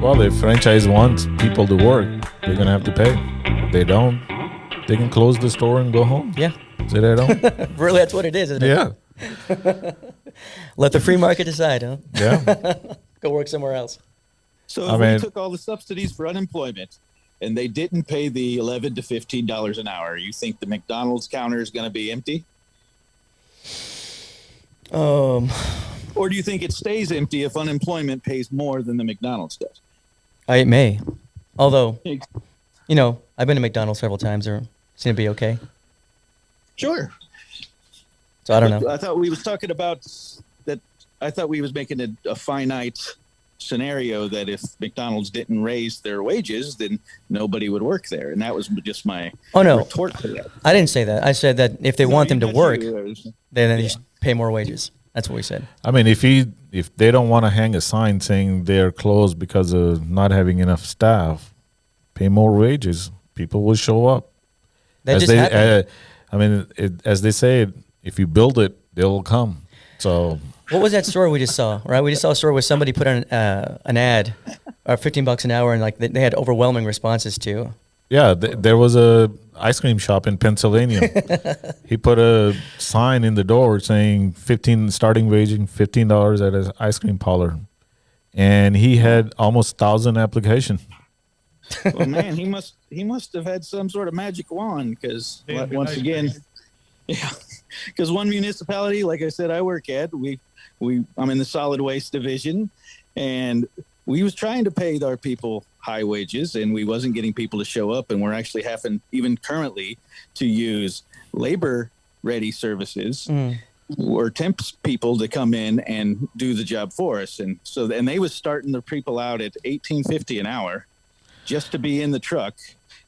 Well, if franchise wants people to work, they're gonna have to pay. If they don't, they can close the store and go home. Yeah. Say they don't. Really, that's what it is, isn't it? Yeah. Let the free market decide, huh? Yeah. Go work somewhere else. So if we took all the subsidies for unemployment and they didn't pay the $11 to $15 an hour, you think the McDonald's counter is going to be empty? Or do you think it stays empty if unemployment pays more than the McDonald's does? It may. Although, I've been to McDonald's several times. They seem to be okay. Sure. So I don't know. I thought we was talking about that. I thought we was making a finite scenario that if McDonald's didn't raise their wages, then nobody would work there. And that was just my retort to that. I didn't say that. I said that if they want them to work, then they should pay more wages. That's what we said. I mean, if they don't want to hang a sign saying they're closed because of not having enough staff, pay more wages. People will show up. That just happened. As they say, if you build it, they will come. So what was that story we just saw? Right, we just saw a story where somebody put on an ad, $15 an hour, and like they had overwhelming responses too. Yeah, there was a ice cream shop in Pennsylvania. He put a sign in the door saying starting wage $15 at his ice cream parlor, and he had almost 1,000 applications. Well, man, he must have had some sort of magic wand because once again, because one municipality, like I said, I work at, I'm in the solid waste division, and we was trying to pay our people high wages, and we wasn't getting people to show up, and we're actually having even currently to use labor ready services or temp people to come in and do the job for us, and they was starting the people out at $18.50 an hour just to be in the truck,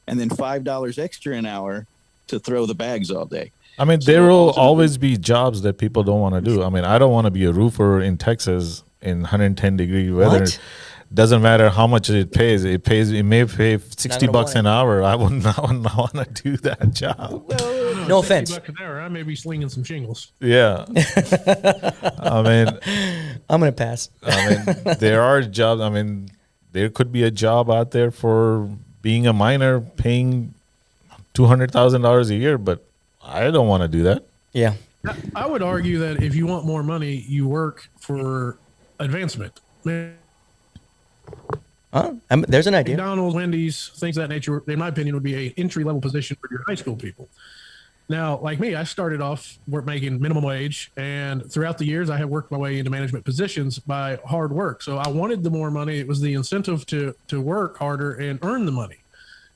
and then $5 extra an hour to throw the bags all day. I mean, there will always be jobs that people don't want to do. I mean, I don't want to be a roofer in Texas in 110-degree weather. What? Doesn't matter how much it pays. It may pay $60 an hour. I would not want to do that job. Well, no offense. $60 an hour, I may be slinging some shingles. Yeah. I mean, I'm gonna pass. I mean, there are jobs. I mean, there could be a job out there for being a miner, paying $200,000 a year, but I don't want to do that. Yeah. I would argue that if you want more money, you work for advancement. There's an idea. McDonald's, Wendy's, things of that nature, in my opinion, would be an entry-level position for your high school people. Now, like me, I started off making minimum wage, and throughout the years, I have worked my way into management positions by hard work. So I wanted the more money. It was the incentive to work harder and earn the money.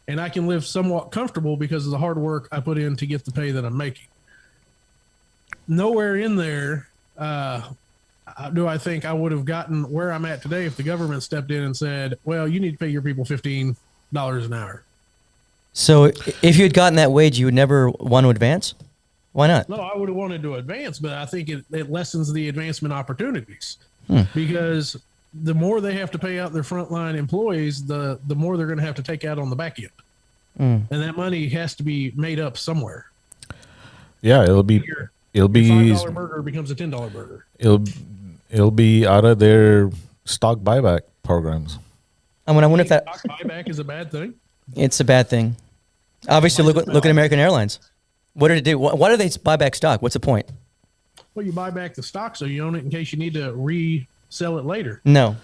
And I can live somewhat comfortable because of the hard work I put in to get the pay that I'm making. Nowhere in there do I think I would have gotten where I'm at today if the government stepped in and said, well, you need to pay your people $15 an hour. So if you had gotten that wage, you would never want to advance? Why not? No, I would have wanted to advance, but I think it lessens the advancement opportunities because the more they have to pay out their frontline employees, the more they're going to have to take out on the back end. And that money has to be made up somewhere. Yeah, it'll be $5 burger becomes a $10 burger. It'll be out of their stock buyback programs. I wonder if that stock buyback is a bad thing. It's a bad thing. Obviously, look at American Airlines. What did it do? Why do they buy back stock? What's the point? Well, you buy back the stock so you own it in case you need to resell it later. No.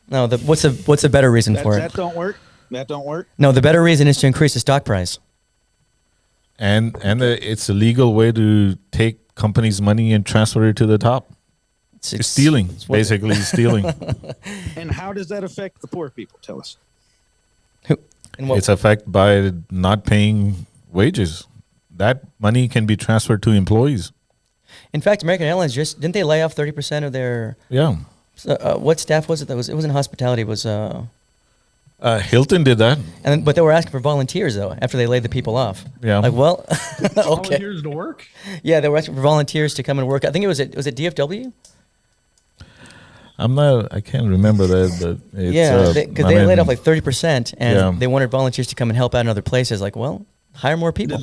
What's a better reason for it? That don't work. No, the better reason is to increase the stock price. And it's a legal way to take companies' money and transfer it to the top. It's stealing, basically stealing. And how does that affect the poor people? Tell us. It's affected by not paying wages. That money can be transferred to employees. In fact, American Airlines didn't they lay off 30% of their? Yeah. What staff was it? It was in hospitality. It was Hilton did that. But they were asking for volunteers though after they laid the people off. Yeah. Like, well, okay. Volunteers to work? Yeah, they were asking for volunteers to come and work. I think was it DFW? I can't remember that, but it's, because they laid off like 30%, and they wanted volunteers to come and help out in other places. Like, well, hire more people.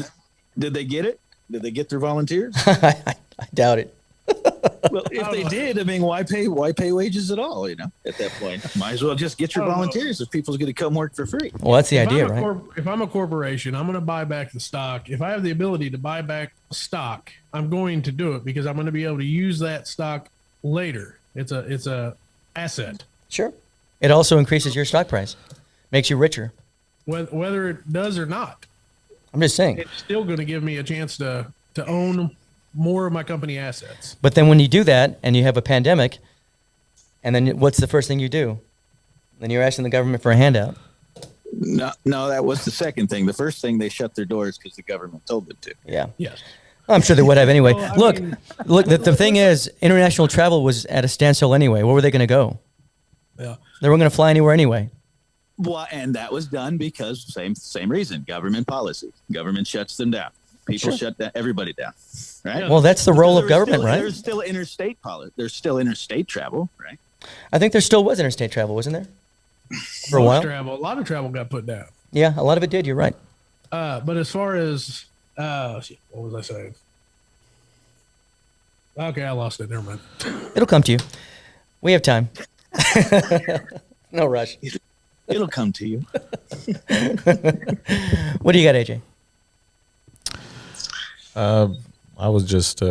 Did they get it? Did they get their volunteers? I doubt it. Well, if they did, I mean, why pay wages at all? You know, at that point, might as well just get your volunteers if people's going to come work for free. Well, that's the idea, right? If I'm a corporation, I'm going to buy back the stock. If I have the ability to buy back stock, I'm going to do it because I'm going to be able to use that stock later. It's a asset. Sure. It also increases your stock price, makes you richer. Whether it does or not, I'm just saying. it's still going to give me a chance to own more of my company assets. But then when you do that and you have a pandemic, and then what's the first thing you do? Then you're asking the government for a handout. No, that was the second thing. The first thing, they shut their doors because the government told them to. Yeah. Yes. I'm sure they would have anyway. Well, Look, the thing is, international travel was at a standstill anyway. Where were they going to go? Yeah. They weren't going to fly anywhere anyway. Well, and that was done because same reason, government policy. Government shuts them down. People shut everybody down, right? Yeah. Well, that's the role of government, still, right? There's still interstate policy. There's still interstate travel, right? I think there still was interstate travel, wasn't there? For a Most while? travel, a lot of travel got put down. Yeah, a lot of it did. You're right. But as far as what was I saying? Okay, I lost it. Never mind. It'll come to you. We have time. No rush. It'll come to you. What do you got, AJ? I was just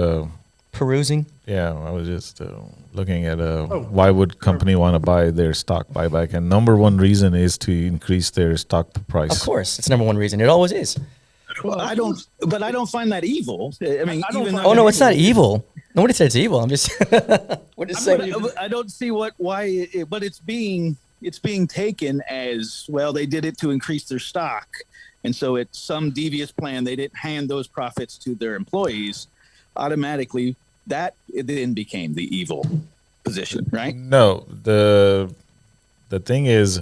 Perusing. I was just looking at why would company want to buy their stock buyback, and number one reason is to increase their stock price. Of course, it's number one reason. It always is. Well, I don't find that evil. I mean, Oh no, it's not evil. Nobody said it's evil. I'm just. We're just saying. I don't see but it's being taken as, well, they did it to increase their stock, and so it's some devious plan. They didn't hand those profits to their employees. Automatically, that it then became the evil position, right? No, the thing is,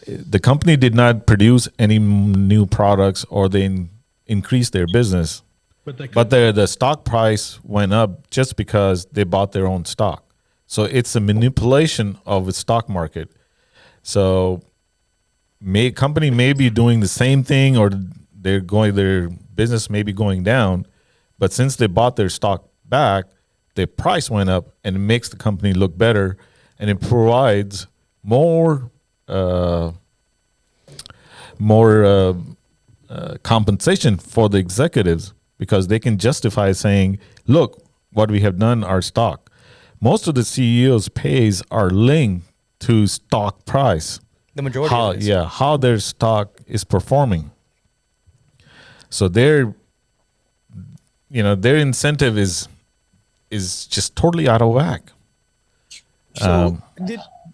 the company did not produce any new products or they increased their business, but the stock price went up just because they bought their own stock. So it's a manipulation of the stock market. So company may be doing the same thing, or their business may be going down, but since they bought their stock back, their price went up, and it makes the company look better, and it provides more compensation for the executives, because they can justify saying, look what we have done, our stock. Most of the CEOs' pays are linked to stock price. The majority. Of it is. How their stock is performing. So their incentive is just totally out of whack. So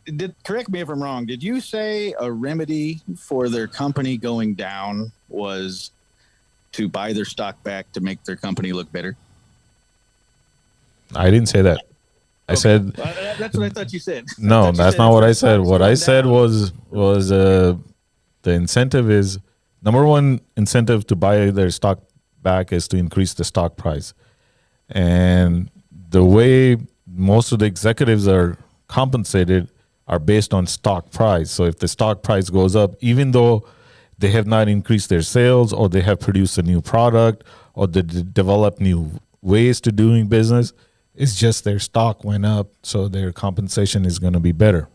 did correct me if I'm wrong. Did you say a remedy for their company going down was to buy their stock back to make their company look better? I didn't say that. I said that's what I thought you said. no. That's not what I said. What I said was the incentive is, number one incentive to buy their stock back is to increase the stock price, and the way most of the executives are compensated are based on stock price. So if the stock price goes up, even though they have not increased their sales, or they have produced a new product, or they develop new ways to doing business, it's just their stock went up, so their compensation is going to be better.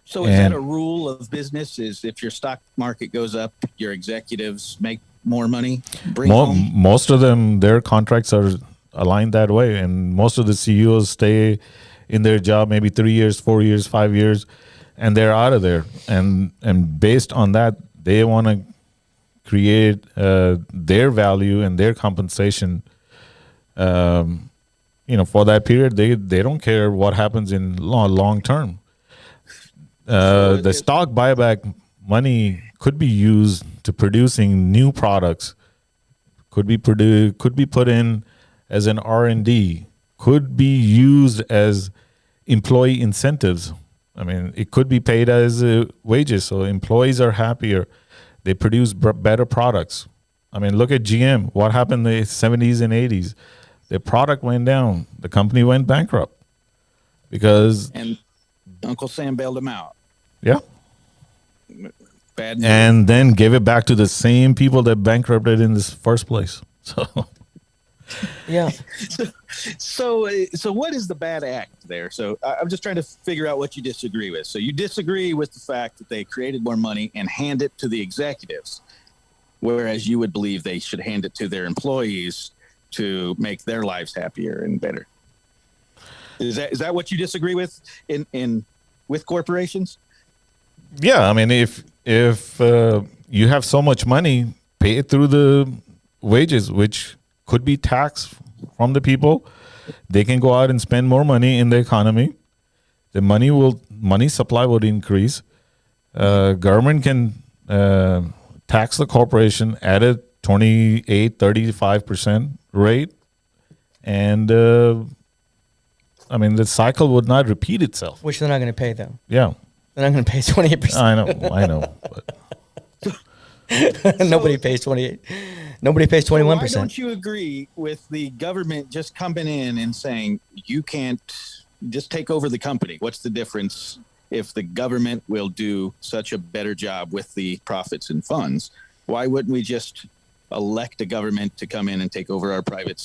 So is that a rule of business? Is if your stock market goes up, your executives make more money? Most of them, their contracts are aligned that way, and most of the CEOs stay in their job maybe 3 years, 4 years, 5 years, and they're out of there. And based on that, they want to create their value and their compensation. For that period, they don't care what happens in long term. The stock buyback money could be used to producing new products. Could be put in as an R&D. Could be used as employee incentives. I mean, it could be paid as wages, so employees are happier. They produce better products. I mean, look at GM. What happened in the 70s and 80s? Their product went down. The company went bankrupt because Uncle Sam bailed them out. Yeah. Bad news. And then gave it back to the same people that bankrupted in this first place. So Yeah. So what is the bad act there? So I'm just trying to figure out what you disagree with. So you disagree with the fact that they created more money and hand it to the executives, whereas you would believe they should hand it to their employees to make their lives happier and better. Is that what you disagree with in with corporations? Yeah, I mean, if you have so much money, pay it through the wages, which could be taxed from the people. They can go out and spend more money in the economy. The money supply would increase. Government can tax the corporation at a 28, 35% rate, and I mean the cycle would not repeat itself. Which they're not going to pay though. Yeah, They're not going to pay 28%. I know. But Nobody pays 28. Nobody pays 21%. Why don't you agree with the government just coming in and saying you can't just take over the company? What's the difference if the government will do such a better job with the profits and funds? Why wouldn't we just elect a government to come in and take over our private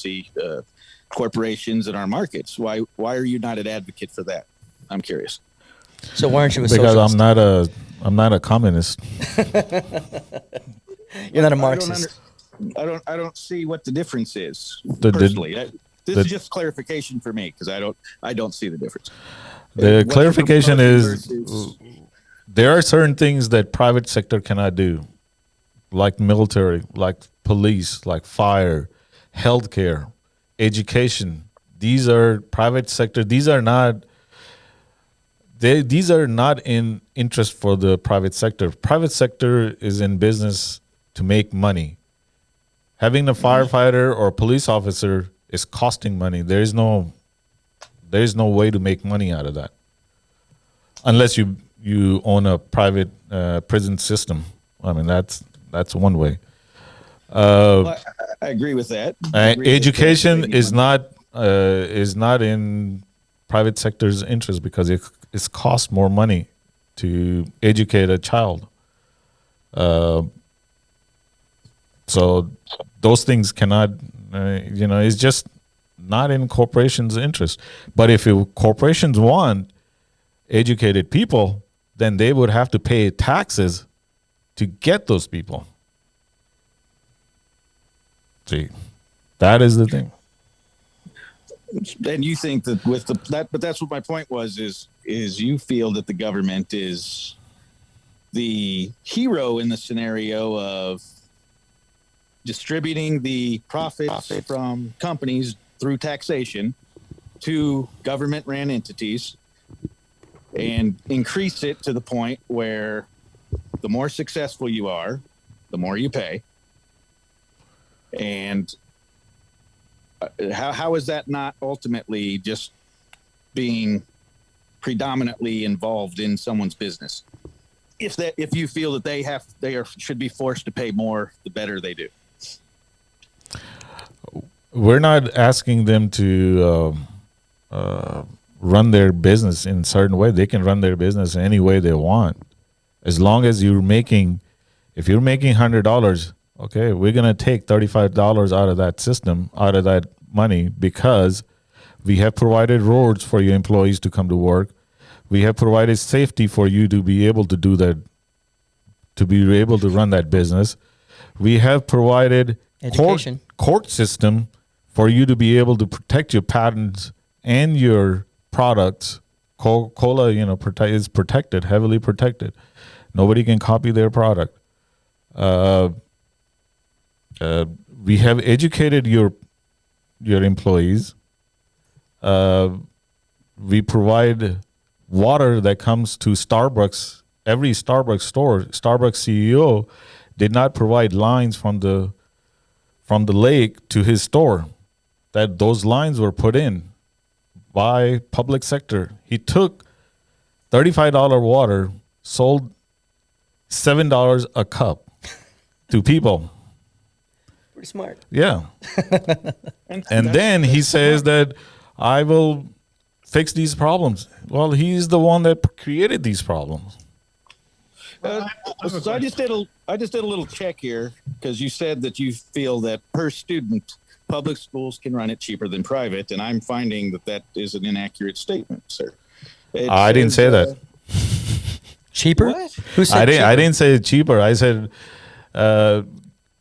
corporations and our markets? Why are you not an advocate for that? I'm curious. So why aren't you a because socialist? I'm not a communist. You're not a Marxist. I don't see what the difference is personally. This is just clarification for me because I don't see the difference. The clarification is versus... there are certain things that private sector cannot do, like military, like police, like fire, healthcare, education. These are private sector. These are not in interest for the private sector. Private sector is in business to make money. Having a firefighter or a police officer is costing money. There is no way to make money out of that, unless you own a private prison system. I mean, that's one way. I agree with that. Education is not in private sector's interest because it costs more money to educate a child. So those things cannot, it's just not in corporations' interest. But if corporations want educated people, then they would have to pay taxes to get those people. See, that is the thing. And you think that but that's what my point was, is you feel that the government is the hero in the scenario of distributing the profits from companies through taxation to government-ran entities and increase it to the point where the more successful you are, the more you pay. And how is that not ultimately just being predominantly involved in someone's business? If you feel that they should be forced to pay more, the better they do. We're not asking them to run their business in a certain way. They can run their business any way they want, as long as if you're making $100. Okay, we're going to take $35 out of that system, out of that money, because we have provided roads for your employees to come to work. We have provided safety for you to be able to do that, to be able to run that business. We have provided Education. Court system for you to be able to protect your patents and your products. Coca-Cola, is protected, heavily protected. Nobody can copy their product. We have educated your employees. We provide water that comes to Starbucks. Every Starbucks store, Starbucks CEO did not provide lines from the lake to his store. That those lines were put in by public sector. He took $35 water, sold $7 a cup to people. Pretty smart. Yeah. and then he says that I will fix these problems. Well, he's the one that created these problems. So I just did a little check here, because you said that you feel that per student public schools can run it cheaper than private, and I'm finding that is an inaccurate statement, sir. I didn't say that. Cheaper? What? Who said I cheaper? didn't say cheaper. I said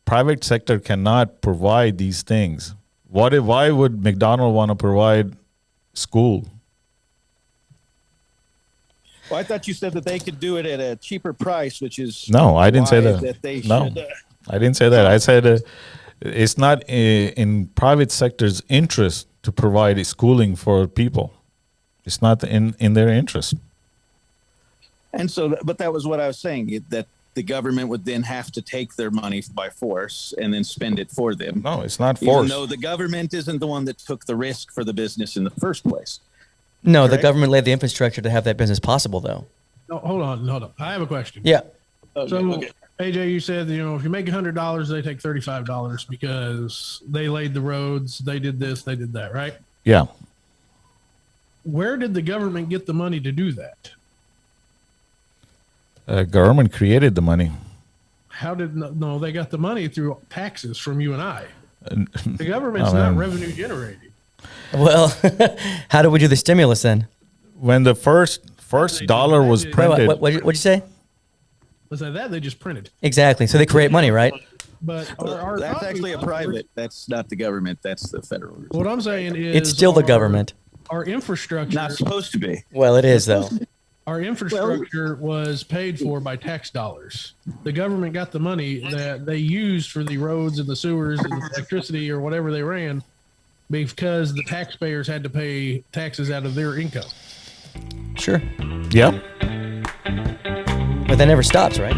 private sector cannot provide these things. Why would McDonald want to provide school? Well, I thought you said that they could do it at a cheaper price, which is No, I didn't say why that. they No, should, I didn't say that. I said it's not in private sector's interest to provide schooling for people. It's not in their interest. and so, but that was what I was saying, that the government would then have to take their money by force and then spend it for them. No, it's not Even forced. though the government isn't the one that took the risk for the business in the first place. No, the Correct? government laid the infrastructure to have that business possible, though. No, hold on. I have a question. Yeah. So, AJ, you said, if you make $100, they take $35 because they laid the roads, they did this, they did that, right? Yeah. Where did the government get the money to do that? Government created the money. How did no? They got the money through taxes from you and I. The government's Oh, not man. revenue generating. Well, how do we do the stimulus then? When the first dollar was Wait, printed, What'd you say? Let's say that they just printed. Exactly. So they create money, right? But That's actually a private. That's not the government. That's the federal. Reserve. What I'm saying is, It's still the government. Our infrastructure, Not supposed to be. Well, it is though. our infrastructure was paid for by tax dollars. The government got the money that they used for the roads and the sewers and the electricity or whatever they ran, because the taxpayers had to pay taxes out of their income. Sure. yeah, But that never stops, right?